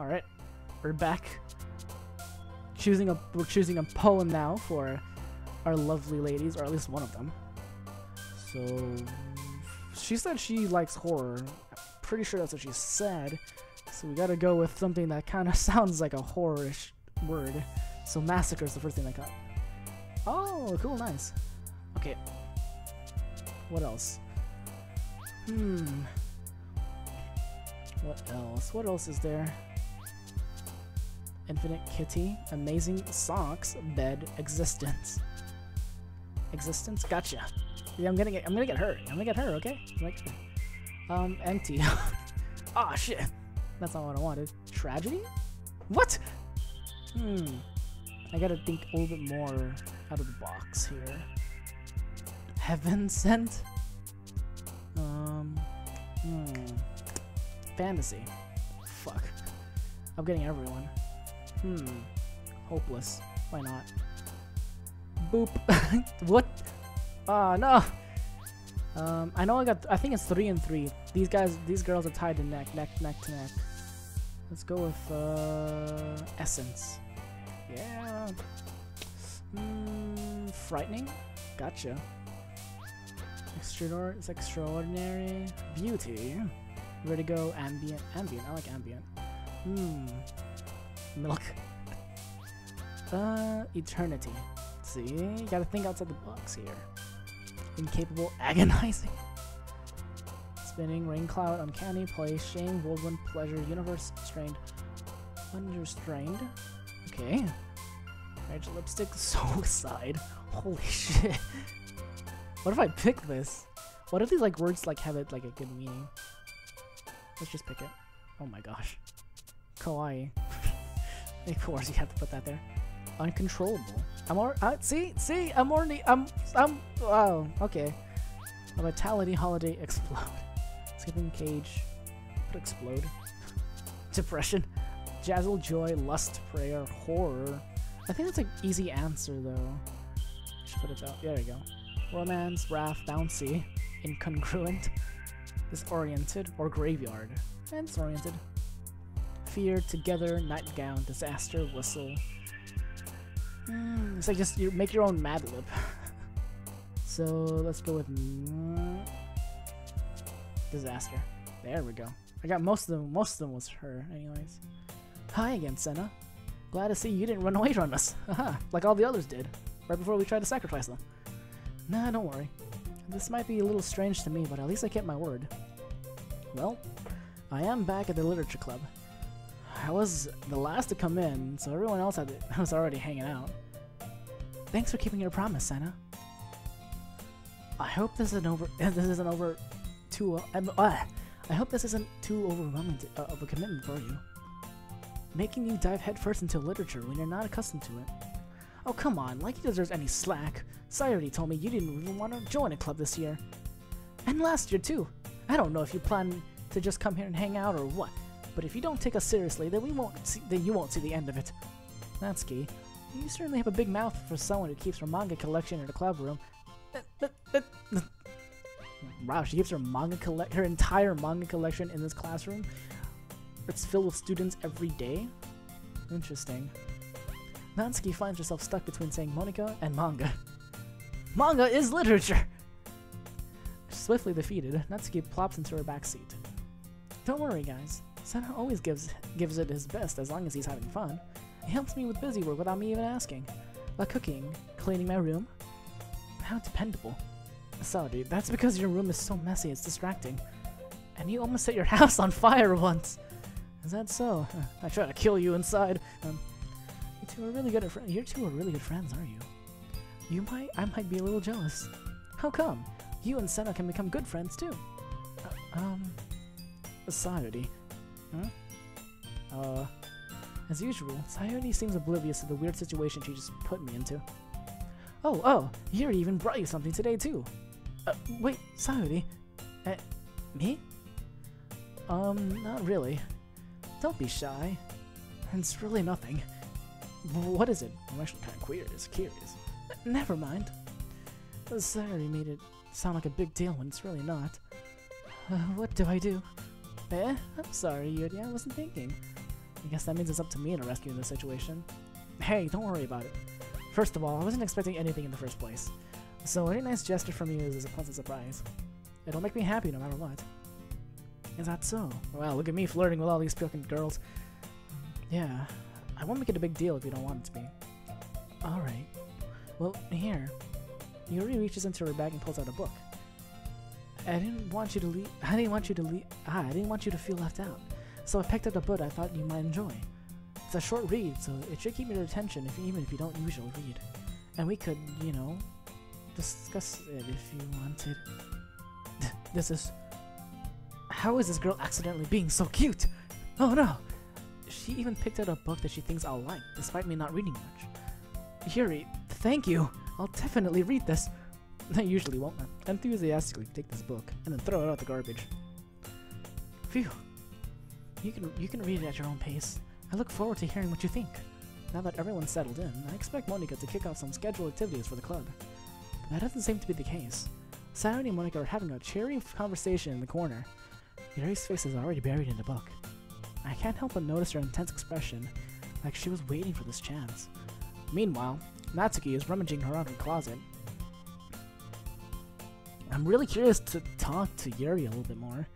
Alright, we're back. We're choosing a poem now for our lovely ladies, or at least one of them. So, she said she likes horror. I'm pretty sure that's what she said. So we gotta go with something that kind of sounds like a horror-ish word. So massacre is the first thing I got. Oh, cool, nice. Okay. What else? What else? What else is there? Infinite Kitty, Amazing Socks, Bed, Existence. Existence? Gotcha. Yeah, I'm gonna get her. I'm gonna get her, okay? Like, empty. Ah, shit. That's not what I wanted. Tragedy? What? I gotta think a little bit more out of the box here. Heaven Sent? Fantasy. Fuck. I'm getting everyone. Hopeless. Why not? Boop. What? Oh, no! I know I think it's 3 and 3. These girls are tied to neck to neck. Let's go with, Essence. Yeah. Frightening? Gotcha. Extraordinary. Beauty. Ready to go. Ambient. I like ambient. Milk. Eternity. See? You gotta think outside the box here. Incapable. Agonizing. Spinning. Rain cloud. Uncanny. Play. Shame. Whirlwind. Pleasure. Universe. Strained. Understrained. Okay. Rage lipstick. Suicide. Holy shit. What if I pick this? What if these like words like have it like a good meaning? Let's just pick it. Oh my gosh. Kawaii. Of course you have to put that there. Uncontrollable. Oh, okay. A vitality holiday explode. Skipping cage. Put explode. Depression. Jazzle joy, lust, prayer, horror. I think that's an easy answer though. Should put it out. There we go. Romance, wrath, bouncy, incongruent, disoriented, or graveyard. And disoriented. Fear, together, nightgown, disaster, whistle. It's like just you make your own Mad Lib. So let's go with disaster. There we go. I got most of them. Most of them was her, anyways. Hi again, Senna. Glad to see you didn't run away from us. Haha, like all the others did, right before we tried to sacrifice them. Nah, don't worry. This might be a little strange to me, but at least I kept my word. Well, I am back at the literature club. I was the last to come in, so everyone else was already hanging out. Thanks for keeping your promise, Senna. I hope this isn't too overwhelming of a commitment for you. Making you dive headfirst into literature when you're not accustomed to it. Oh, come on, like he deserves any slack. Sayori told me you didn't even want to join a club this year. And last year, too. I don't know if you plan to just come here and hang out or what, but if you don't take us seriously, then you won't see the end of it. Natsuki, you certainly have a big mouth for someone who keeps her manga collection in her club room. Wow, she keeps her entire manga collection in this classroom. It's filled with students every day. Interesting. Natsuki finds herself stuck between saying Monica and manga. Manga is literature! Swiftly defeated, Natsuki plops into her backseat. Don't worry, guys. Senna always gives it his best as long as he's having fun. He helps me with busy work without me even asking. Like cooking, cleaning my room. How dependable. Sorry, that's because your room is so messy it's distracting. And you almost set your house on fire once. Is that so? I try to kill you inside. You two are really good friends, aren't you? I might be a little jealous. How come? You and Senna can become good friends too. Sayori. Huh? As usual, Sayori seems oblivious to the weird situation she just put me into. Oh, Yuri even brought you something today too. Wait, Sayori? Me? Not really. Don't be shy. It's really nothing. What is it? I'm actually kind of curious. Never mind. Sayori made it sound like a big deal when it's really not. What do I do? I'm sorry, Yuri, I wasn't thinking. I guess that means it's up to me to rescue in this situation. Hey, don't worry about it. First of all, I wasn't expecting anything in the first place. So any nice gesture from you is a pleasant surprise. It'll make me happy no matter what. Is that so? Well, look at me flirting with all these fucking girls. Yeah, I won't make it a big deal if you don't want it to be. Alright. Well, here. Yuri reaches into her bag and pulls out a book. I didn't want you to feel left out. So I picked up a book I thought you might enjoy. It's a short read, so it should keep your attention even if you don't usually read. And we could, you know, discuss it if you wanted. This is... How is this girl accidentally being so cute? Oh no! She even picked out a book that she thinks I'll like, despite me not reading much. Yuri, thank you! I'll definitely read this. I usually won't enthusiastically take this book, and then throw it out the garbage. Phew. You can read it at your own pace. I look forward to hearing what you think. Now that everyone's settled in, I expect Monika to kick off some scheduled activities for the club. That doesn't seem to be the case. Saturday and Monika are having a cheery conversation in the corner. Yuri's face is already buried in the book. I can't help but notice her intense expression, like she was waiting for this chance. Meanwhile, Natsuki is rummaging around her closet. I'm really curious to talk to Yuri a little bit more,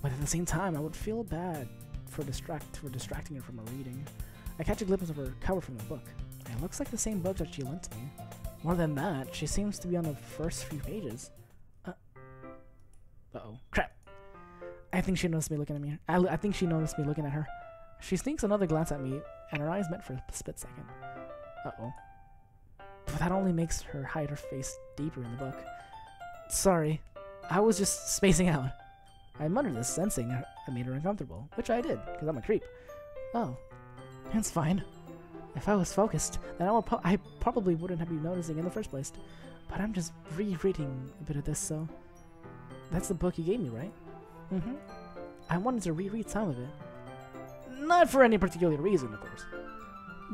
but at the same time, I would feel bad for distracting her from her reading. I catch a glimpse of her cover from the book. It looks like the same book that she lent to me. More than that, she seems to be on the first few pages. Uh-oh. Crap. I think she noticed me looking at me. I think she noticed me looking at her. She sneaks another glance at me, and her eyes met for a split second. Uh-oh. But that only makes her hide her face deeper in the book. Sorry. I was just spacing out. I muttered this, sensing I made her uncomfortable, which I did, because I'm a creep. Oh. It's fine. If I was focused, then I probably wouldn't have been noticing in the first place. But I'm just rereading a bit of this, so... That's the book you gave me, right? Mm-hmm. I wanted to reread some of it. Not for any particular reason, of course.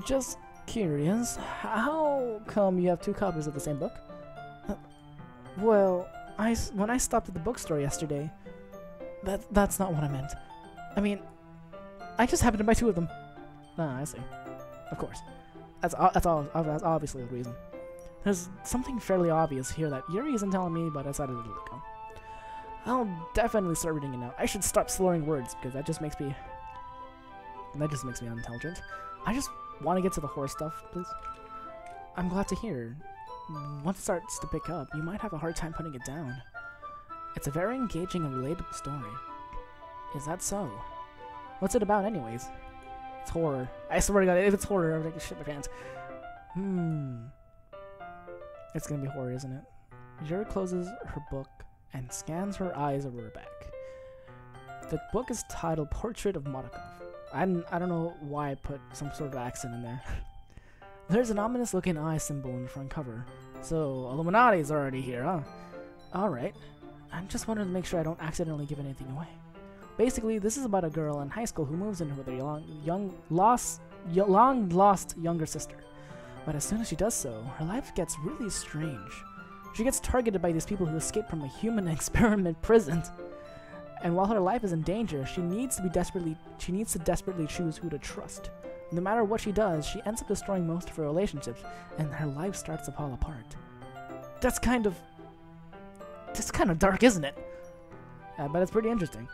Just curious, how come you have 2 copies of the same book? Well, when I stopped at the bookstore yesterday, that's not what I meant. I mean, I just happened to buy 2 of them. Ah, I see. Of course. That's obviously the reason. There's something fairly obvious here that Yuri isn't telling me, but I decided to let go. I'll definitely start reading it now. I should stop slurring words, because that just makes me unintelligent. I just want to get to the horror stuff, please. I'm glad to hear. Once it starts to pick up, you might have a hard time putting it down. It's a very engaging and relatable story. Is that so? What's it about anyways? It's horror. I swear to God, if it's horror, I'm gonna shit my pants. It's gonna be horror, isn't it? Yuri closes her book and scans her eyes over her back. The book is titled Portrait of Monikov. I don't know why I put some sort of accent in there. There's an ominous-looking eye symbol in the front cover. So, Illuminati's already here, huh? Alright. I just wanted to make sure I don't accidentally give anything away. Basically, this is about a girl in high school who moves in with her long-lost younger sister. But as soon as she does so, her life gets really strange. She gets targeted by these people who escaped from a human experiment prison. And while her life is in danger, she needs to desperately choose who to trust. No matter what she does, she ends up destroying most of her relationships, and her life starts to fall apart. That's kind of dark, isn't it? But it's pretty interesting.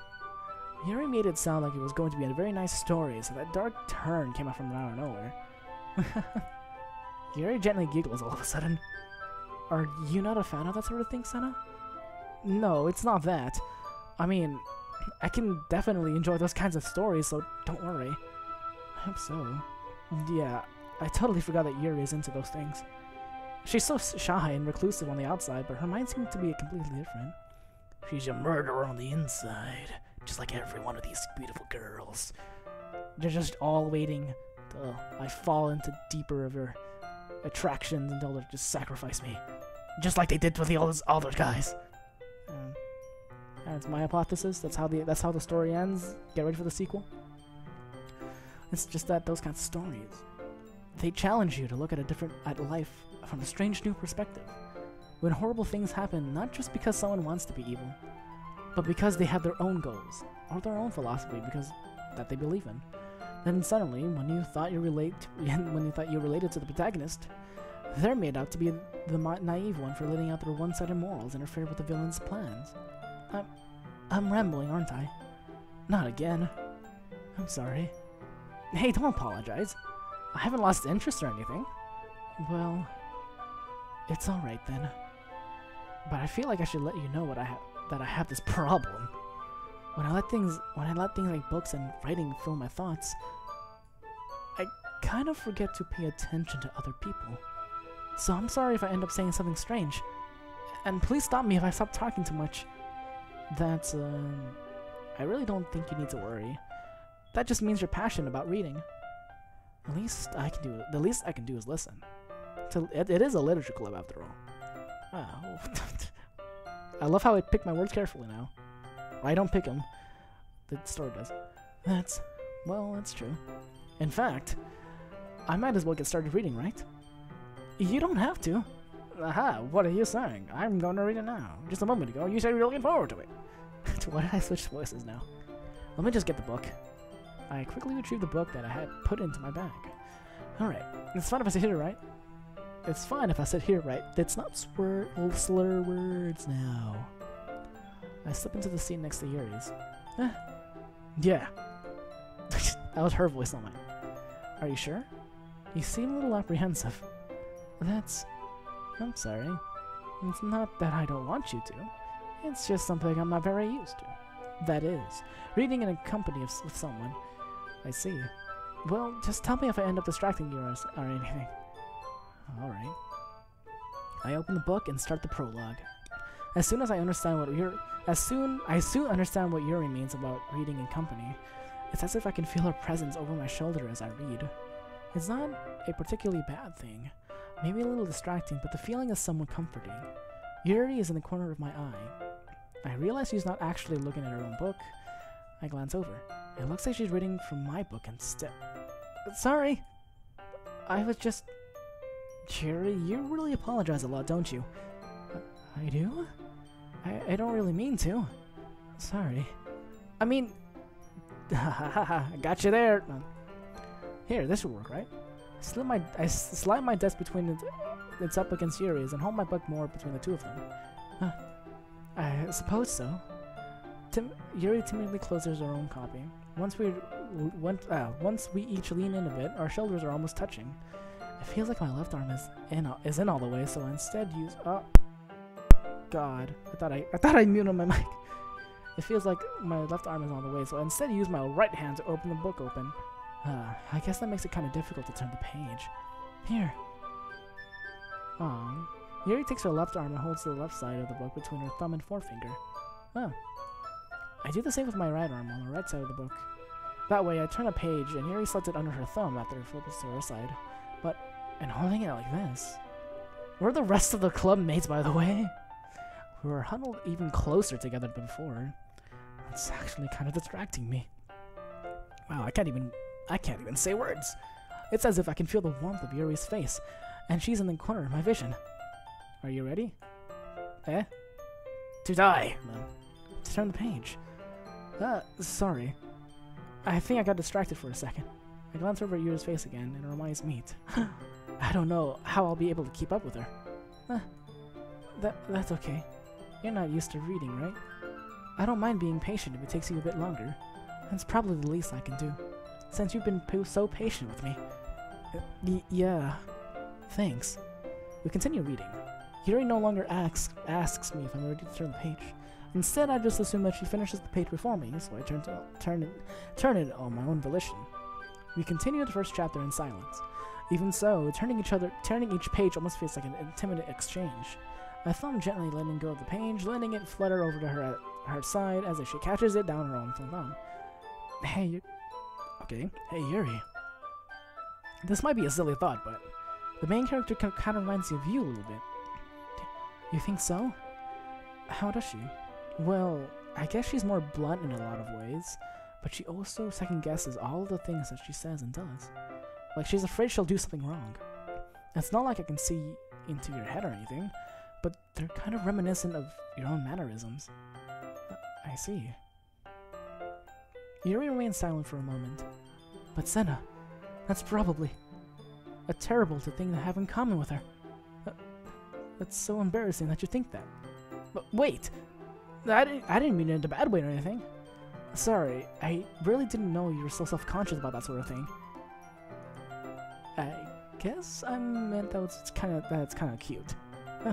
Yuri made it sound like it was going to be a very nice story, so that dark turn came out from out of nowhere. Yuri gently giggles all of a sudden. Are you not a fan of that sort of thing, Senna? No, it's not that. I mean, I can definitely enjoy those kinds of stories, so don't worry. I hope so. Yeah, I totally forgot that Yuri is into those things. She's so shy and reclusive on the outside, but her mind seems to be completely different. She's a murderer on the inside, just like every one of these beautiful girls. They're just all waiting till I fall into deeper of her attractions until they just sacrifice me. Just like they did with the other guys. That's my hypothesis. That's how the story ends. Get ready for the sequel. It's just that those kinds of stories, they challenge you to look at life from a strange new perspective. When horrible things happen, not just because someone wants to be evil, but because they have their own goals or their own philosophy that they believe in. Then suddenly, when you thought you related to the protagonist, they're made out to be the naive one for letting out their one-sided morals interfere with the villain's plans. I'm rambling, aren't I? Not again. I'm sorry. Hey, don't apologize. I haven't lost interest or anything. Well, it's alright then. But I feel like I should let you know that I have this problem. When I let things like books and writing fill my thoughts, I kind of forget to pay attention to other people. So I'm sorry if I end up saying something strange. And please stop me if I stop talking too much. That's, I really don't think you need to worry. That just means you're passionate about reading. The least I can do is listen. It is a literature club after all. Oh. I love how I pick my words carefully now. I don't pick them. The story does. That's true. In fact, I might as well get started reading, right? You don't have to. Aha, what are you saying? I'm going to read it now. Just a moment ago, you said you were looking forward to it. Why did I switch voices now? Let me just get the book. I quickly retrieved the book that I had put into my bag. Alright, it's fine if I sit here, right? It's fine if I sit here, right? Let's not slur words now. I slip into the seat next to Yuri's. Yeah. That was her voice, not mine. Are you sure? You seem a little apprehensive. I'm sorry. It's not that I don't want you to. It's just something I'm not very used to. That is, reading in a company with someone. I see. Well, just tell me if I end up distracting you or anything. Alright. I open the book and start the prologue. As soon I understand what Yuri means about reading in company, it's as if I can feel her presence over my shoulder as I read. It's not a particularly bad thing. Maybe a little distracting, but the feeling is somewhat comforting. Yuri is in the corner of my eye. I realize she's not actually looking at her own book. I glance over. It looks like she's reading from my book instead. Sorry! I was just... Yuri, you really apologize a lot, don't you? I do? I don't really mean to. Sorry. I mean... I got you there! Here, this will work, right? I slide my desk between it's up against Yuri's and hold my book more between the two of them. I suppose so. Yuri timidly closes her own copy. Once we each lean in a bit, our shoulders are almost touching. It feels like my left arm is in all the way, so I instead use... Oh, God! I thought I muted my mic. It feels like my left arm is on the way, so I instead use my right hand to open the book open. I guess that makes it kind of difficult to turn the page. Here. Aw. Yuri takes her left arm and holds the left side of the book between her thumb and forefinger. Oh. I do the same with my right arm on the right side of the book. That way, I turn a page, and Yuri slides it under her thumb after it flips to her side. And holding it like this. We're the rest of the club mates, by the way. We were huddled even closer together than before. It's actually kind of distracting me. Wow, I can't even say words. It's as if I can feel the warmth of Yuri's face, and she's in the corner of my vision. Are you ready? To die. To turn the page. Sorry. I think I got distracted for a second. I glance over at Yuri's face again, and her eyes meet. I don't know how I'll be able to keep up with her. That's okay. You're not used to reading, right? I don't mind being patient if it takes you a bit longer. That's probably the least I can do, since you've been so patient with me. Yeah. Thanks. We continue reading. Yuri no longer asks me if I'm ready to turn the page. Instead, I just assume that she finishes the page before me, so I turn it on my own volition. We continue the first chapter in silence. Even so, turning each page almost feels like an intimate exchange. I thumb gently letting go of the page, letting it flutter over to her side as if she catches it down her own thumb. Hey, Yuri. This might be a silly thought, but the main character kind of reminds you of you a little bit. You think so? How does she? Well, I guess she's more blunt in a lot of ways, but she also second-guesses all of the things that she says and does. Like, she's afraid she'll do something wrong. It's not like I can see into your head or anything, but they're kind of reminiscent of your own mannerisms. I see. Yuri remains silent for a moment, But Senna, that's probably a terrible thing to have in common with her. That's so embarrassing that you think that. But wait! I didn't mean it in a bad way or anything. Sorry, I really didn't know you were so self-conscious about that sort of thing. I guess I meant that's kind of cute. Huh.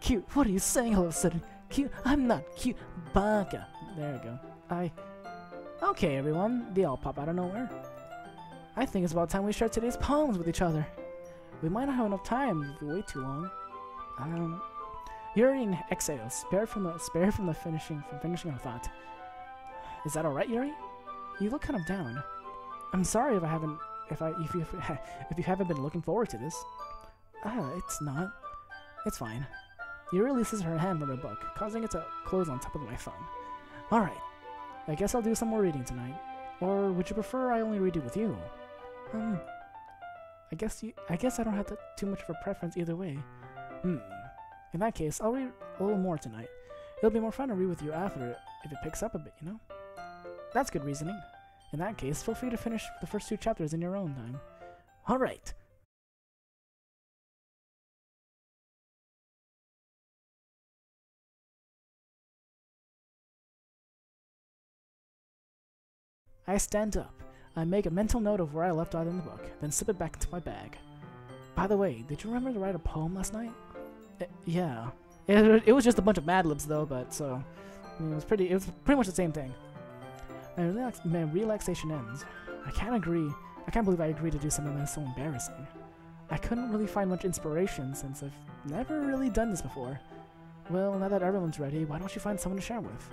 Cute? What are you saying all of a sudden? Cute? I'm not cute. Baka. There we go. Okay, everyone. They all pop out of nowhere. I think it's about time we share today's poems with each other. We might not have enough time if we wait too long. Yuri exhales, spared from finishing her thought. Is that alright, Yuri? You look kind of down. I'm sorry if you haven't been looking forward to this. It's not. It's fine. Yuri releases her hand from her book, causing it to close on top of my thumb. Alright. I guess I'll do some more reading tonight. Or would you prefer I only read it with you? I guess I don't have too much of a preference either way. In that case, I'll read a little more tonight. It'll be more fun to read with you after if it picks up a bit, you know? That's good reasoning. In that case, feel free to finish the first 2 chapters in your own time. Alright. I stand up. I make a mental note of where I left out in the book, then slip it back into my bag. By the way, did you remember to write a poem last night? Yeah. It was just a bunch of Mad Libs though, but so I mean, it was pretty much the same thing. My relaxation ends. I can't believe I agreed to do something that's so embarrassing. I couldn't really find much inspiration since I've never really done this before. Well, now that everyone's ready, why don't you find someone to share with?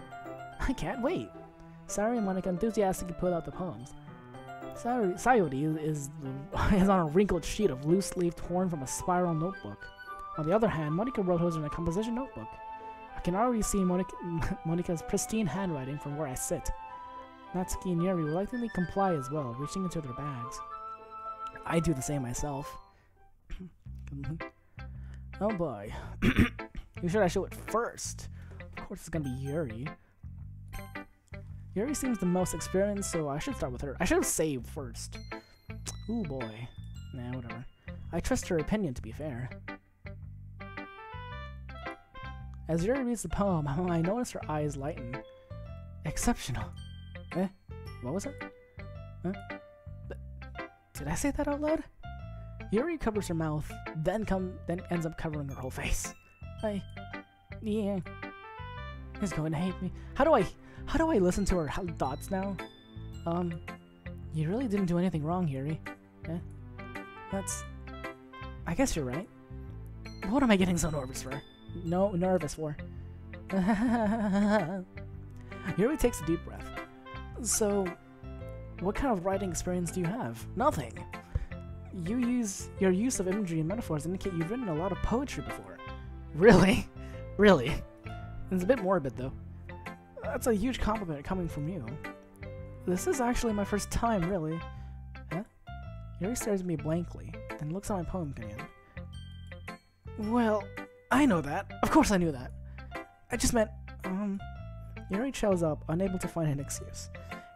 I can't wait! Sayori and Monika enthusiastically pull out the poems. Sayori is on a wrinkled sheet of loose-leaf torn from a spiral notebook. On the other hand, Monika wrote hers in a composition notebook. I can already see Monika's pristine handwriting from where I sit. Natsuki and Yuri reluctantly comply as well, reaching into their bags. I do the same myself. Oh boy. Who should I show it first? Of course it's gonna be Yuri. Yuri seems the most experienced, so I should start with her. I should have saved first. Ooh boy. Nah, whatever. I trust her opinion, to be fair. As Yuri reads the poem, I notice her eyes lighten. Exceptional. What was it? Did I say that out loud? Yuri covers her mouth, then ends up covering her whole face. Yeah. He's going to hate me. How do I listen to her thoughts now? You really didn't do anything wrong, Yuri. I guess you're right. What am I getting so nervous for? Nervous for? Yuri takes a deep breath. So, what kind of writing experience do you have? Nothing. Your use of imagery and metaphors indicate you've written a lot of poetry before. Really? Really? It's a bit morbid, though. That's a huge compliment coming from you. This is actually my first time, really. Yuri stares at me blankly, then looks at my poem again. Well, I know that. Of course I knew that. I just meant, Yuri chows up, unable to find an excuse.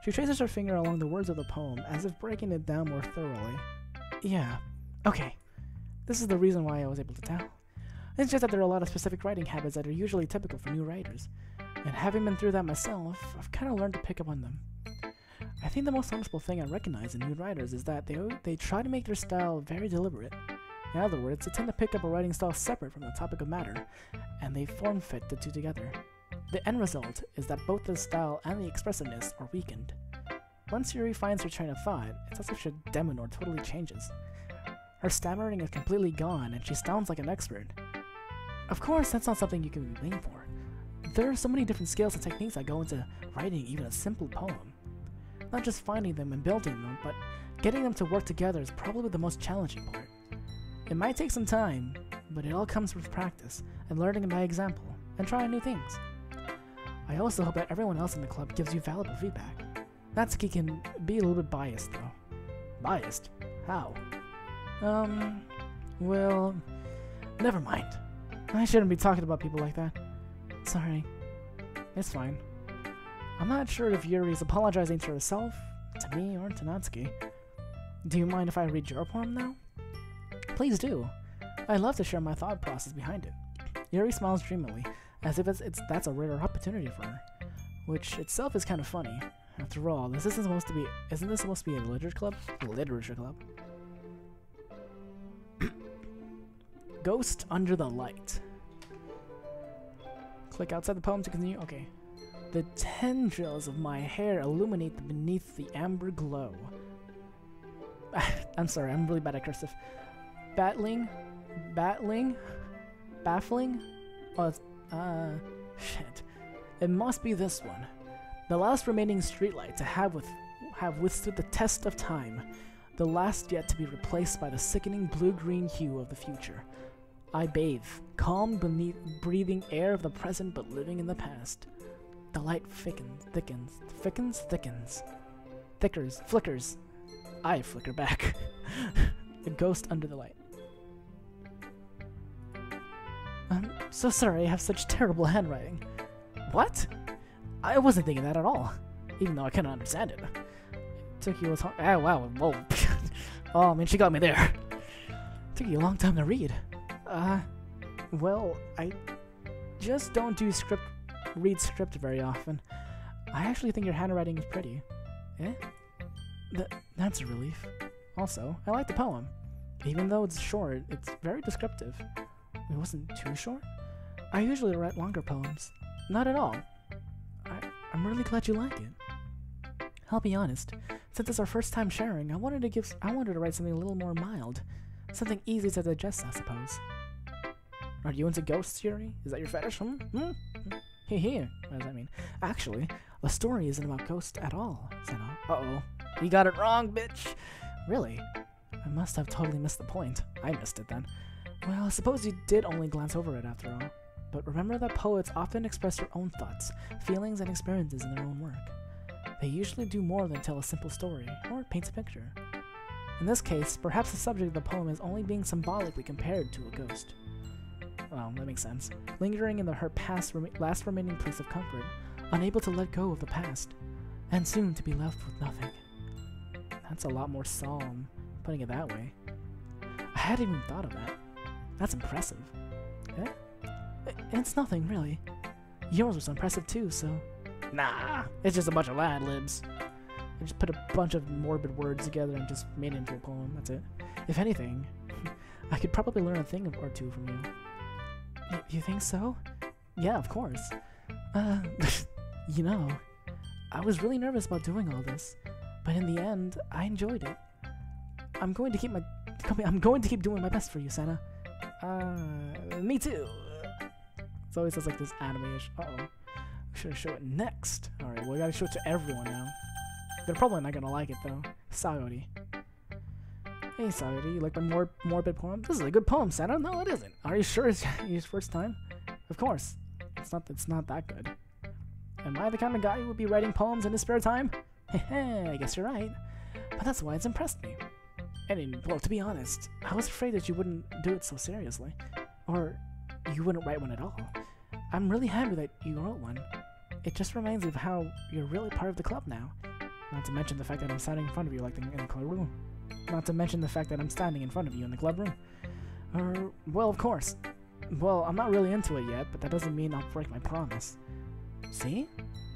She traces her finger along the words of the poem, as if breaking it down more thoroughly. Yeah, okay. This is the reason why I was able to tell. It's just that there are a lot of specific writing habits that are usually typical for new writers. And having been through that myself, I've kind of learned to pick up on them. I think the most noticeable thing I recognize in new writers is that they try to make their style very deliberate. In other words, they tend to pick up a writing style separate from the topic of matter, and they form-fit the two together. The end result is that both the style and the expressiveness are weakened. Once Yuri finds her train of thought, it's as if her demeanor totally changes. Her stammering is completely gone, and she sounds like an expert. Of course, that's not something you can be blamed for. There are so many different skills and techniques that go into writing even a simple poem. Not just finding them and building them, but getting them to work together is probably the most challenging part. It might take some time, but it all comes with practice and learning by example and trying new things. I also hope that everyone else in the club gives you valuable feedback. Natsuki can be a little bit biased, though. Biased? How? Well, never mind. I shouldn't be talking about people like that. Sorry. It's fine. I'm not sure if Yuri is apologizing to herself To me or to Natsuki. Do you mind if I read your poem now? Please do. I'd love to share my thought process behind it. Yuri smiles dreamily, as if that's a rare opportunity for her, which itself is kind of funny. After all, isn't this supposed to be a literature club? Literature club. Ghost under the light. Click outside the poem to continue. Okay. The tendrils of my hair illuminate beneath the amber glow. I'm sorry, I'm really bad at cursive. Baffling? Oh, shit. It must be this one. The last remaining streetlight to have withstood the test of time. The last yet to be replaced by the sickening blue-green hue of the future. I bathe, calm beneath breathing air of the present but living in the past. The light thickens, flickers. I flicker back. The ghost under the light. I'm so sorry I have such terrible handwriting. What? I wasn't thinking that at all, even though I couldn't understand it. Took you a long wow, whoa. Oh man, she got me there. Took you a long time to read. Well, I just don't read script very often. I actually think your handwriting is pretty. Eh? That's a relief. Also, I like the poem. Even though it's short, it's very descriptive. It wasn't too short? I usually write longer poems. Not at all. I'm really glad you like it. I'll be honest, since it's our first time sharing, I wanted to write something a little more mild. Something easy to digest, I suppose. Are you into ghosts, Yuri? Is that your fetish? Here. What does that mean? Actually, the story isn't about ghosts at all, Senna. Uh-oh. You got it wrong, bitch! Really? I must have totally missed the point. I missed it then. Well, I suppose you did only glance over it after all. But remember that poets often express their own thoughts, feelings, and experiences in their own work. They usually do more than tell a simple story, or paint a picture. In this case, perhaps the subject of the poem is only being symbolically compared to a ghost. Well, that makes sense. Lingering in her last remaining place of comfort, unable to let go of the past, and soon to be left with nothing. That's a lot more solemn, putting it that way. I hadn't even thought of that. That's impressive. Eh? It's nothing, really. Yours was impressive too, so... Nah, it's just a bunch of ad-libs. I just put a bunch of morbid words together and just made it into a poem, that's it. If anything, I could probably learn a thing or two from you. You think so? Yeah, of course. You know, I was really nervous about doing all this, but in the end, I enjoyed it. I'm going to keep doing my best for you, Sana. Me too. It's always says like this anime-ish. Uh-oh. We should show it next. Alright, well, we gotta show it to everyone now. They're probably not gonna like it, though. Sayori. Hey, Sayori, you like my morbid poem? This is a good poem, Sana. No, it isn't. Are you sure it's your first time? Of course. It's not that good. Am I the kind of guy who would be writing poems in his spare time? Heh, I guess you're right. But that's why it's impressed me. And, well, to be honest, I was afraid that you wouldn't do it so seriously. Or you wouldn't write one at all. I'm really happy that you wrote one. It just reminds me of how you're really part of the club now. Not to mention the fact that I'm standing in front of you like in the club room. Not to mention the fact that I'm standing in front of you in the club room. Well, of course. Well, I'm not really into it yet, but that doesn't mean I'll break my promise. See?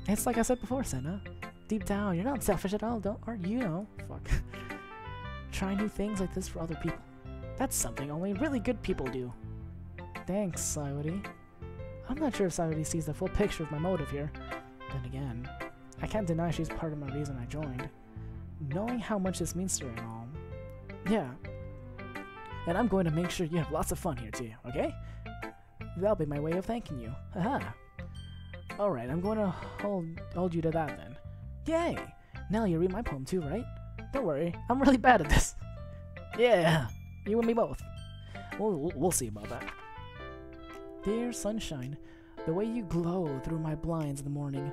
It's like I said before, Senna. Deep down, you're not selfish at all, or you know. Fuck. Try new things like this for other people. That's something only really good people do. Thanks, Sayori. I'm not sure if Sayori sees the full picture of my motive here. Then again, I can't deny she's part of my reason I joined. Knowing how much this means to her and all. Yeah. And I'm going to make sure you have lots of fun here too, okay? That'll be my way of thanking you. Haha. Alright, I'm going to hold you to that then. Yay! Now you read my poem too, right? Don't worry, I'm really bad at this. Yeah, you and me both. We'll see about that. Dear sunshine, the way you glow through my blinds in the morning,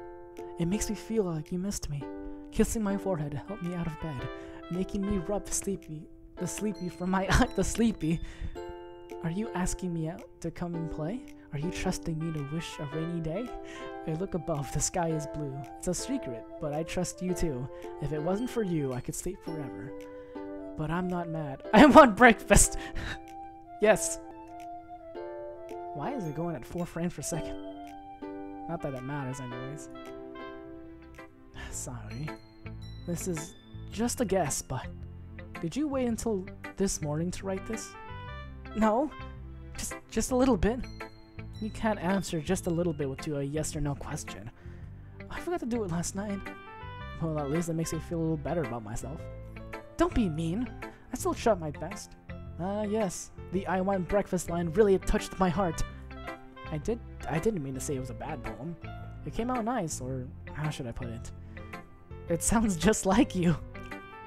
it makes me feel like you missed me. Kissing my forehead to help me out of bed, making me rub the sleepy from my the sleepy. Are you asking me out to come and play? Are you trusting me to wish a rainy day? I look above, the sky is blue. It's a secret, but I trust you too. If it wasn't for you, I could sleep forever. But I'm not mad. I want breakfast! Yes! Why is it going at 4 frames per second? Not that it matters anyways. Sorry. This is just a guess, but... Did you wait until this morning to write this? No. Just a little bit. You can't answer just a little bit to a yes or no question. I forgot to do it last night. Well, at least it makes me feel a little better about myself. Don't be mean. I still tried my best. Yes. The I want breakfast line really touched my heart. I didn't mean to say it was a bad poem. It came out nice, or how should I put it? It sounds just like you.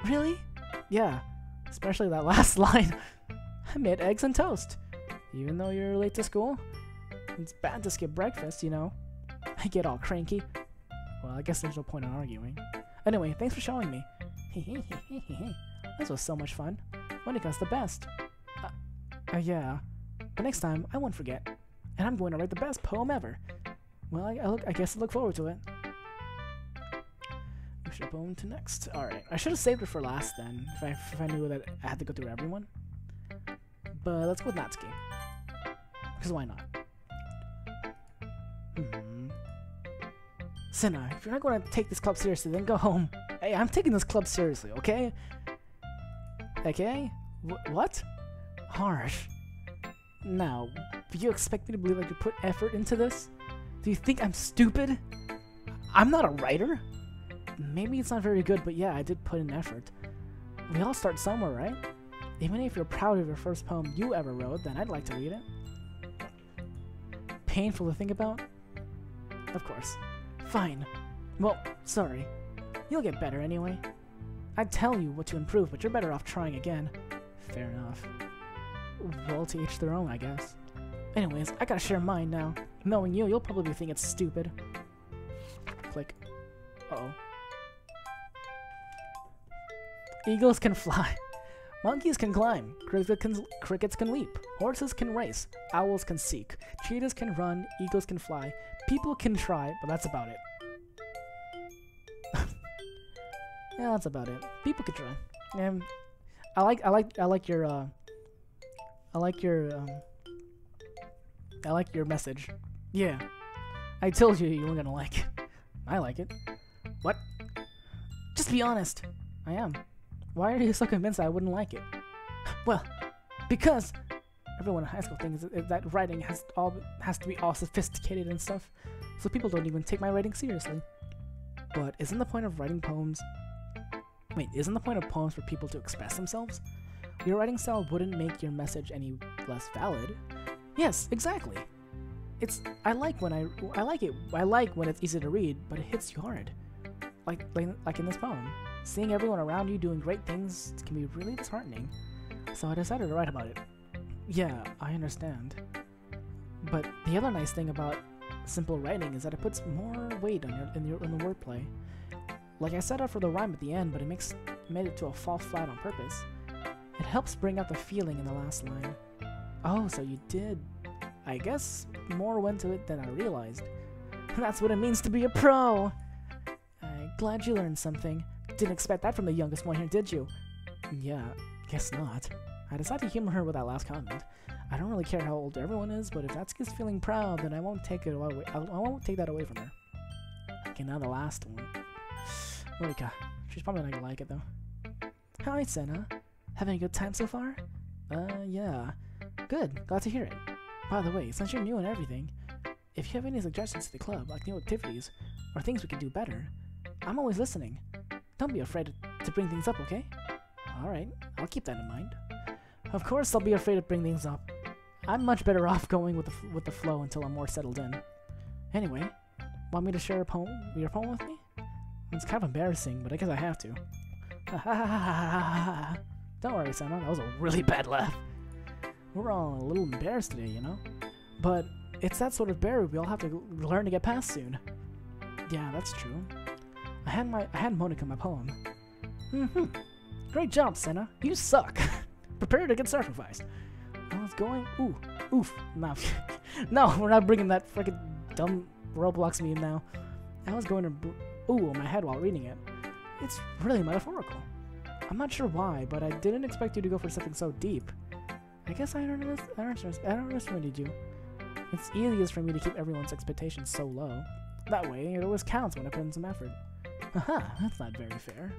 Really? Yeah. Especially that last line. I made eggs and toast. Even though you're late to school? It's bad to skip breakfast, you know. I get all cranky. Well, I guess there's no point in arguing. Anyway, thanks for showing me. This was so much fun. Monika's the best. Yeah. But next time, I won't forget. And I'm going to write the best poem ever. Well, I guess I look forward to it. We should poem to next. Alright, I should have saved it for last then, if I knew that I had to go through everyone. But let's go with Natsuki. Because why not? Senna, if you're not going to take this club seriously, then go home. Hey, I'm taking this club seriously, okay? Okay? What? Harsh. Now, do you expect me to believe I could put effort into this? Do you think I'm stupid? I'm not a writer. Maybe it's not very good, but yeah, I did put in effort. We all start somewhere, right? Even if you're proud of your first poem you ever wrote, then I'd like to read it. Painful to think about? Of course. Fine. Well, sorry. You'll get better anyway. I'd tell you what to improve, but you're better off trying again. Fair enough. Well, to each their own, I guess. Anyways, I gotta share mine now. Knowing you, you'll probably think it's stupid. Click. Uh-oh. Eagles can fly. Monkeys can climb. Crickets can leap. Horses can race. Owls can seek. Cheetahs can run. Eagles can fly. People can try, but that's about it. Yeah, that's about it. People can try. I like your message. Yeah. I told you you weren't gonna like it. I like it. What? Just be honest. I am. Why are you so convinced I wouldn't like it? Well, because everyone in high school thinks that writing has to be all sophisticated and stuff, so people don't even take my writing seriously. But isn't the point of writing poems... Wait, isn't the point of poems for people to express themselves? Your writing style wouldn't make your message any less valid. Yes, exactly. I like when it's easy to read, but it hits you hard. Like in this poem. Seeing everyone around you doing great things can be really disheartening. So I decided to write about it. Yeah, I understand. But the other nice thing about simple writing is that it puts more weight on the wordplay. Like I set up for the rhyme at the end, but it made it to a fall flat on purpose. It helps bring out the feeling in the last line. Oh, so you did. I guess more went to it than I realized. That's what it means to be a pro! I'm glad you learned something. Didn't expect that from the youngest one here, did you? Yeah, guess not. I decided to humor her with that last comment. I don't really care how old everyone is, but if Natsuki's feeling proud, then I won't take it away. I won't take that away from her. Okay, now the last one. Morika. She's probably not gonna like it though. Hi, Senna. Having a good time so far? Yeah. Good. Glad to hear it. By the way, since you're new and everything, if you have any suggestions to the club, like new activities, or things we could do better, I'm always listening. Don't be afraid to bring things up, okay? Alright, I'll keep that in mind. Of course I'll be afraid to bring things up. I'm much better off going with the flow until I'm more settled in. Anyway, want me to share your poem with me? It's kind of embarrassing, but I guess I have to. Don't worry, Senna, that was a really bad laugh. We're all a little embarrassed today, you know? But it's that sort of barrier we all have to learn to get past soon. Yeah, that's true. I had Monika my poem. Great job, Senna. You suck. Prepare to get sacrificed. Oh, it's going. Oof. No, no, we're not bringing that freaking dumb Roblox meme now. I was going to ooh on my head while reading it. It's really metaphorical. I'm not sure why, but I didn't expect you to go for something so deep. I guess I underestimated you. It's easiest for me to keep everyone's expectations so low. That way, it always counts when I put in some effort. Haha, that's not very fair.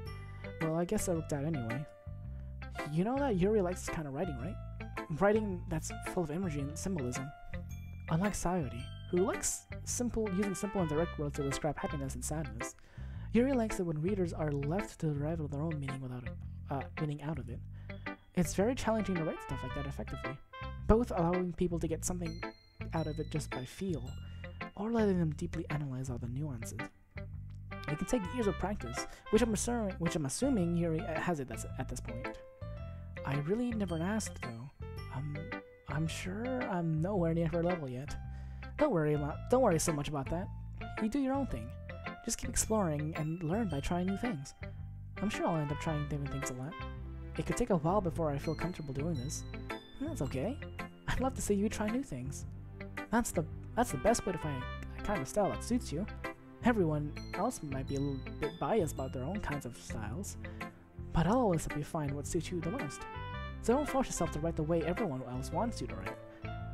Well, I guess that worked out anyway. You know that Yuri likes this kind of writing, right? Writing that's full of imagery and symbolism. Unlike Sayori, who likes using simple and direct words to describe happiness and sadness, Yuri likes it when readers are left to derive their own meaning meaning out of it. It's very challenging to write stuff like that effectively, both allowing people to get something out of it just by feel, or letting them deeply analyze all the nuances. It can take years of practice, which I'm assuming Yuri has it at this point. I really never asked though. I'm sure I'm nowhere near her level yet. Don't worry so much about that. You do your own thing. Just keep exploring and learn by trying new things. I'm sure I'll end up trying different things a lot. It could take a while before I feel comfortable doing this. That's okay. I'd love to see you try new things. That's the best way to find a kind of style that suits you. Everyone else might be a little bit biased about their own kinds of styles, but I'll always help you find what suits you the most. So don't force yourself to write the way everyone else wants you to write.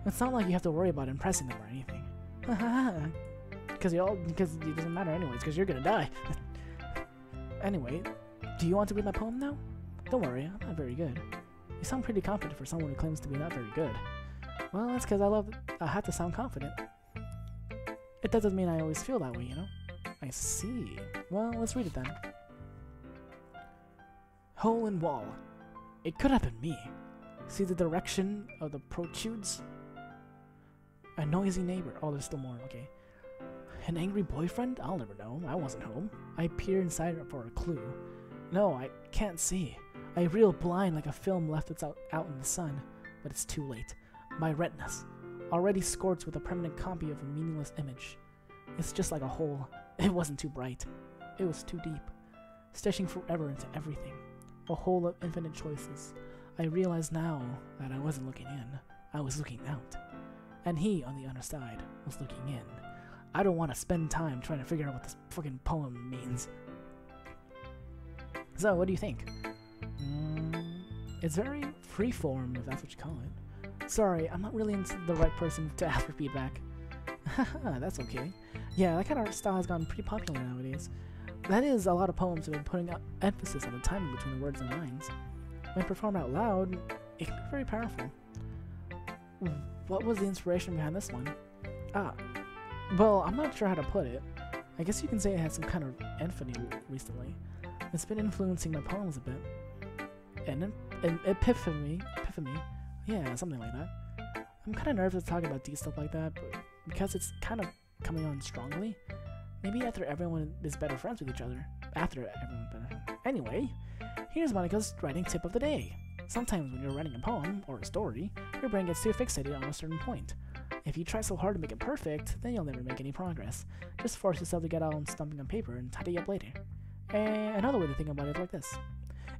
It's not like you have to worry about impressing them or anything. Because it doesn't matter anyways, because you're gonna die. Anyway, do you want to read my poem now? Don't worry, I'm not very good. You sound pretty confident for someone who claims to be not very good. Well, that's because I have to sound confident. It doesn't mean I always feel that way, you know? I see. Well, let's read it then. Hole in wall. It could have been me. See the direction of the protrudes? A noisy neighbor. Oh, there's still more. Okay. An angry boyfriend? I'll never know. I wasn't home. I peer inside for a clue. No, I can't see. I reel blind like a film left out in the sun. But it's too late. My retinas, already scorched with a permanent copy of a meaningless image. It's just like a hole. It wasn't too bright. It was too deep. Stretching forever into everything. A hole of infinite choices. I realize now that I wasn't looking in. I was looking out. And he, on the other side, was looking in. I don't want to spend time trying to figure out what this fucking poem means. So, what do you think? It's very freeform, if that's what you call it. Sorry, I'm not really the right person to ask for feedback. Haha, that's okay. Yeah, that kind of style has gotten pretty popular nowadays. That is, a lot of poems have been putting emphasis on the timing between the words and lines. When performed out loud, it can be very powerful. What was the inspiration behind this one? Well, I'm not sure how to put it. I guess you can say it had some kind of epiphany recently. It's been influencing my poems a bit. An epiphany? Yeah, something like that. I'm kind of nervous talking about deep stuff like that, but because it's kind of coming on strongly. Maybe after everyone is better friends with each other. Anyway, here's Monica's writing tip of the day. Sometimes when you're writing a poem or a story, your brain gets too fixated on a certain point. If you try so hard to make it perfect, then you'll never make any progress. Just force yourself to get out on stumping on paper and tidy up later. And another way to think about it is like this.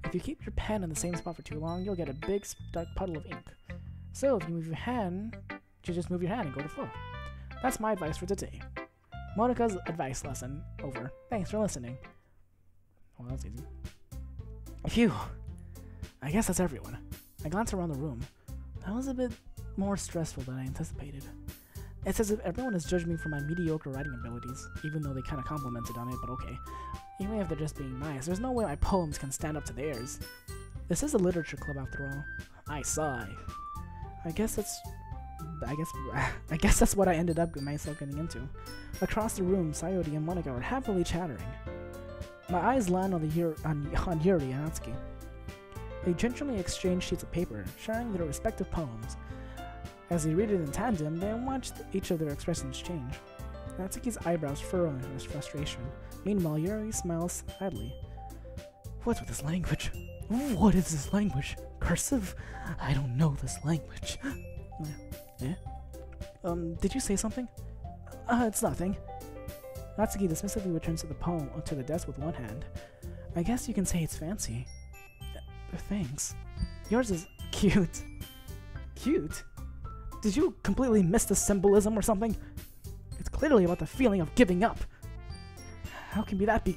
If you keep your pen in the same spot for too long, you'll get a big dark puddle of ink. So if you move your hand, you just move your hand and go to flow. That's my advice for today. Monica's advice lesson over. Thanks for listening. Well, that's easy. Phew. I guess that's everyone. I glanced around the room. That was a bit more stressful than I anticipated. It's as if everyone has judged me for my mediocre writing abilities, even though they kind of complimented on it, but okay. Even if they're just being nice, there's no way my poems can stand up to theirs. This is a literature club after all. I sigh. I guess that's what I ended up myself getting into. Across the room, Sayori and Monika were happily chattering. My eyes land on Yuri and Natsuki. They gingerly exchange sheets of paper, sharing their respective poems. As they read it in tandem, they watched each of their expressions change. Natsuki's eyebrows furrow in his frustration. Meanwhile, Yuri smiles sadly. What's with this language? What is this language? Cursive? I don't know this language. Did you say something? It's nothing. Natsuki dismissively returns to the desk with one hand. I guess you can say it's fancy. Thanks. Yours is cute. Cute? Did you completely miss the symbolism or something? It's clearly about the feeling of giving up. How can that be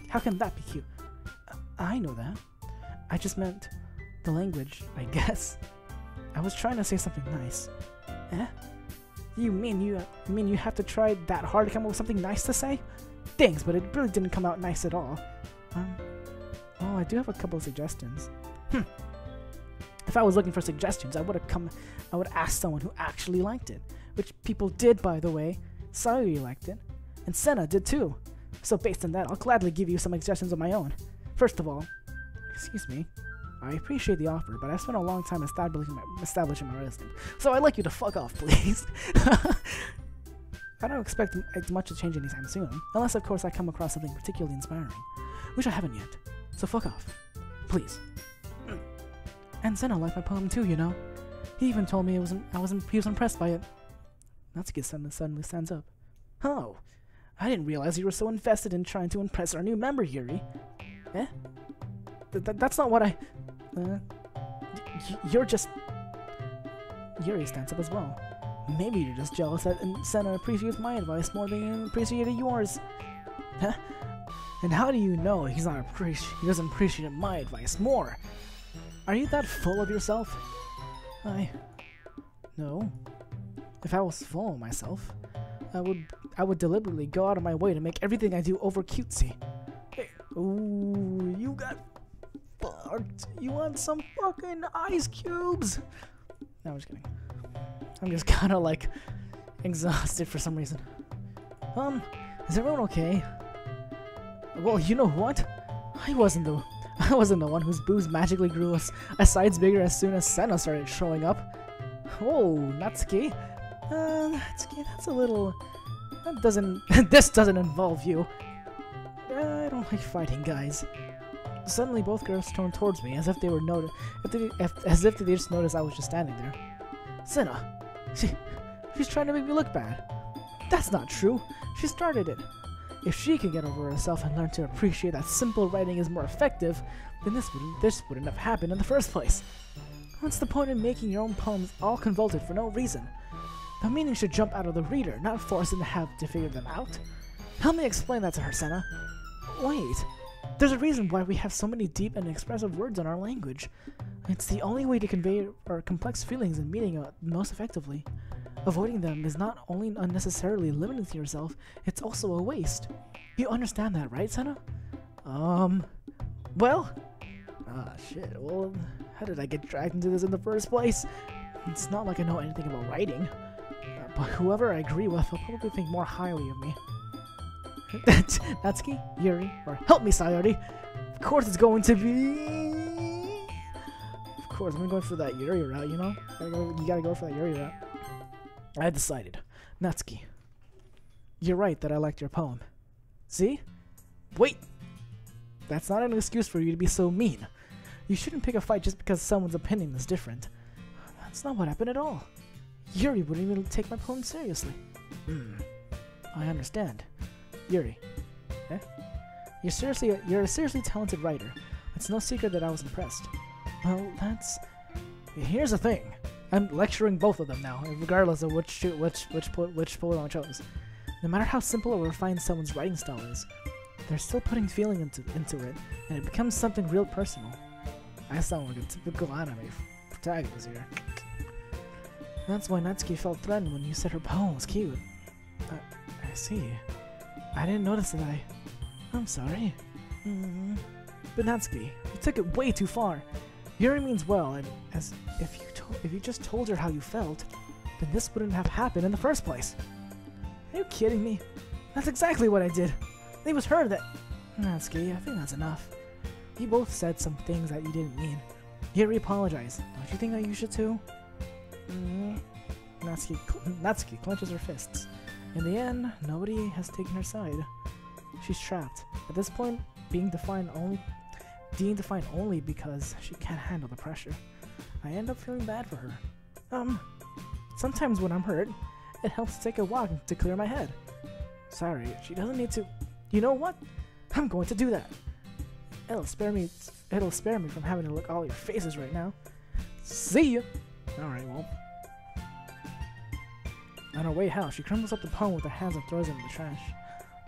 cute? I know that. I just meant the language, I guess. I was trying to say something nice. Eh? You mean you have to try that hard to come up with something nice to say? Thanks, but it really didn't come out nice at all. Well, I do have a couple of suggestions. If I was looking for suggestions, I would ask someone who actually liked it. Which people did, by the way. Sayuri liked it. And Senna did too. So based on that, I'll gladly give you some suggestions of my own. First of all, excuse me, I appreciate the offer, but I spent a long time establishing my residence, so I'd like you to fuck off, please. I don't expect much to change anytime soon, unless of course I come across something particularly inspiring, which I haven't yet, so fuck off, please. And Senna liked my poem too, you know. He even told me he was impressed by it. Natsuki suddenly stands up. Oh, I didn't realize you were so invested in trying to impress our new member, Yuri. Eh? That's not what I... you're just... Yuri stands up as well. Maybe you're just jealous that Senna appreciates my advice more than you appreciated yours. Huh? And how do you know he doesn't appreciate my advice more? Are you that full of yourself? No. If I was full of myself, I would deliberately go out of my way to make everything I do over cutesy. Hey, ooh, you got fucked. You want some fucking ice cubes? No, I'm just kidding. I'm just kind of like exhausted for some reason. Is everyone okay? Well, you know what? I wasn't the one whose boobs magically grew a size bigger as soon as Senna started showing up. Oh, Natsuki. Natsuki, that's a little... This doesn't involve you. I don't like fighting, guys. Suddenly, both girls turned towards me, as if they just noticed I was just standing there. Senna, she's trying to make me look bad. That's not true. She started it. If she can get over herself and learn to appreciate that simple writing is more effective, then this wouldn't have happened in the first place. What's the point in making your own poems all convoluted for no reason? The meaning should jump out of the reader, not force them to have to figure them out. Help me explain that to her, Senna. Wait, there's a reason why we have so many deep and expressive words in our language. It's the only way to convey our complex feelings and meaning most effectively. Avoiding them is not only unnecessarily limiting to yourself, it's also a waste. You understand that, right, Senna? Well? Ah, shit, well, how did I get dragged into this in the first place? It's not like I know anything about writing. But whoever I agree with will probably think more highly of me. Natsuki, Yuri, or help me, Sayori. Of course it's going to be... Of course, I'm going for that Yuri route, you know? You gotta go for that Yuri route. I decided. Natsuki, you're right that I liked your poem. See? Wait! That's not an excuse for you to be so mean. You shouldn't pick a fight just because someone's opinion is different. That's not what happened at all. Yuri wouldn't even take my poem seriously. I understand. Yuri. Eh? You're a seriously talented writer. It's no secret that I was impressed. Well, here's the thing. I'm lecturing both of them now, regardless of which poem I chose. No matter how simple or refined someone's writing style is, they're still putting feeling into it, and it becomes something real personal. I sound like a typical anime protagonist here. That's why Natsuki felt threatened when you said her poem was cute. I see. I didn't notice that I'm sorry. But Natsuki, you took it way too far. Yuri means well, and if you just told her how you felt, then this wouldn't have happened in the first place. Are you kidding me? That's exactly what I did. It was her that... Natsuki, I think that's enough. You both said some things that you didn't mean. Yuri apologized. Don't you think that you should too? Natsuki clenches her fists. In the end, nobody has taken her side. She's trapped. At this point, being defined only because she can't handle the pressure. I end up feeling bad for her. Sometimes when I'm hurt, it helps to take a walk to clear my head. Sorry, she doesn't need to... You know what? I'm going to do that. It'll spare me from having to look all your faces right now. See ya! Alright, well... On her way out, she crumbles up the poem with her hands and throws it in the trash.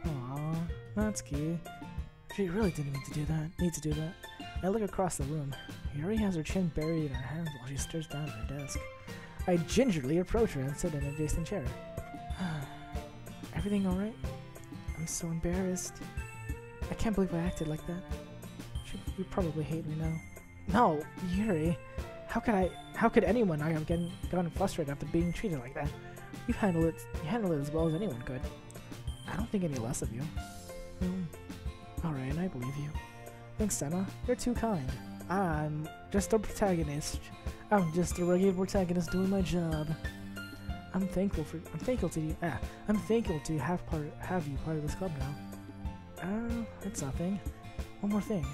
Aww, Natsuki. She really didn't need to do that. I look across the room. Yuri has her chin buried in her hands while she stares down at her desk. I gingerly approach her and sit in an adjacent chair. Everything alright? I'm so embarrassed. I can't believe I acted like that. You probably hate me now. No, Yuri. How could anyone I have gotten frustrated after being treated like that? You handled it as well as anyone could. I don't think any less of you. Alright, I believe you. Thanks, Senna. You're too kind. I'm just a protagonist. I'm just a regular protagonist doing my job. I'm thankful to have you part of this club now. It's nothing. One more thing.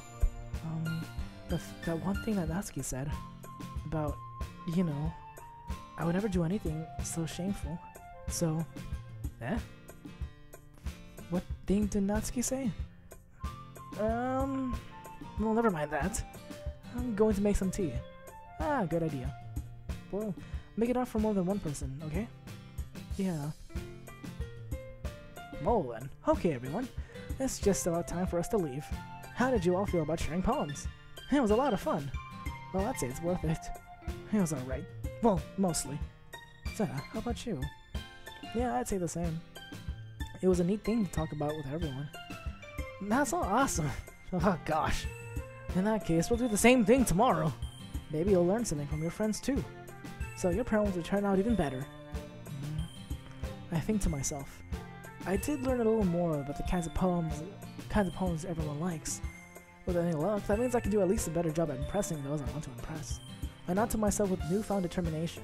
That one thing that Natsuki said about, you know, I would never do anything so shameful. So, what thing did Natsuki say? Well, never mind that. I'm going to make some tea. Good idea. Well, make it out for more than one person, okay? Yeah. Well then. Okay, everyone. It's just about time for us to leave. How did you all feel about sharing poems? It was a lot of fun. Well, I'd say it's worth it. It was alright. Well, mostly. Senna, how about you? Yeah, I'd say the same. It was a neat thing to talk about with everyone. That's all awesome. Oh gosh. In that case, we'll do the same thing tomorrow. Maybe you'll learn something from your friends too. So your poems will turn out even better. I think to myself, I did learn a little more about the kinds of poems everyone likes. With any luck, that means I can do at least a better job at impressing those I want to impress. I nod to myself with newfound determination.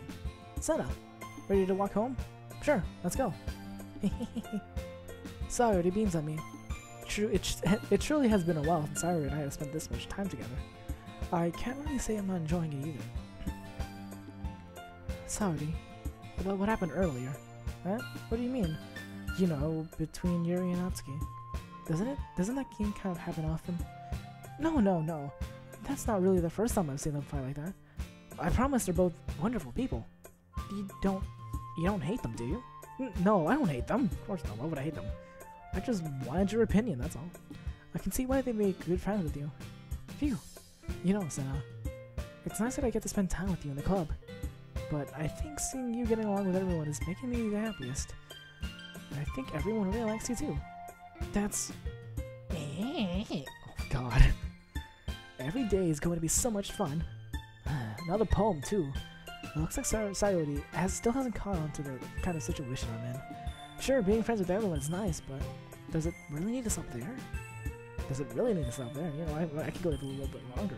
Senna, ready to walk home? Sure, let's go. Sayori beams at me. It truly has been a while since Sayori and I have spent this much time together. I can't really say I'm not enjoying it either. Sayori, about what happened earlier. Huh? What do you mean? You know, between Yuri and Natsuki. Doesn't that game kind of happen often? No. That's not really the first time I've seen them fight like that. I promise they're both wonderful people. You don't hate them, do you? No, I don't hate them. Of course not. Why would I hate them? I just wanted your opinion, that's all. I can see why they make good friends with you. Phew. You know, Senna, it's nice that I get to spend time with you in the club. But I think seeing you getting along with everyone is making me the happiest. I think everyone really likes you too. That's... Oh god. Every day is going to be so much fun. Another poem too. It looks like Sayori still hasn't caught on to the kind of situation I'm in. Sure, being friends with everyone is nice, but does it really need to stop there? You know, I could go a little bit longer.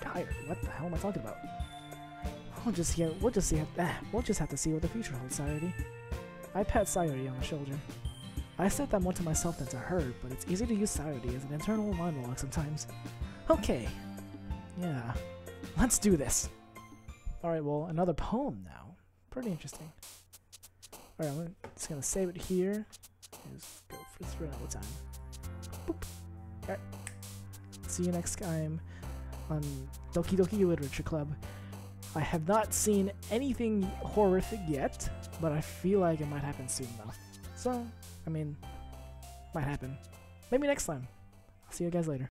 Higher. What the hell am I talking about? We'll just have to see what the future holds, Sayori. I pat Sayori on the shoulder. I said that more to myself than to her, but it's easy to use Sayori as an internal monologue sometimes. Okay. Yeah. Let's do this. Alright, well, another poem now. Pretty interesting. Alright, I'm just gonna save it here. Just go for 3 another time. Boop. Alright. See you next time on Doki Doki Literature Club. I have not seen anything horrific yet, but I feel like it might happen soon enough. So, I mean, might happen. Maybe next time. I'll see you guys later.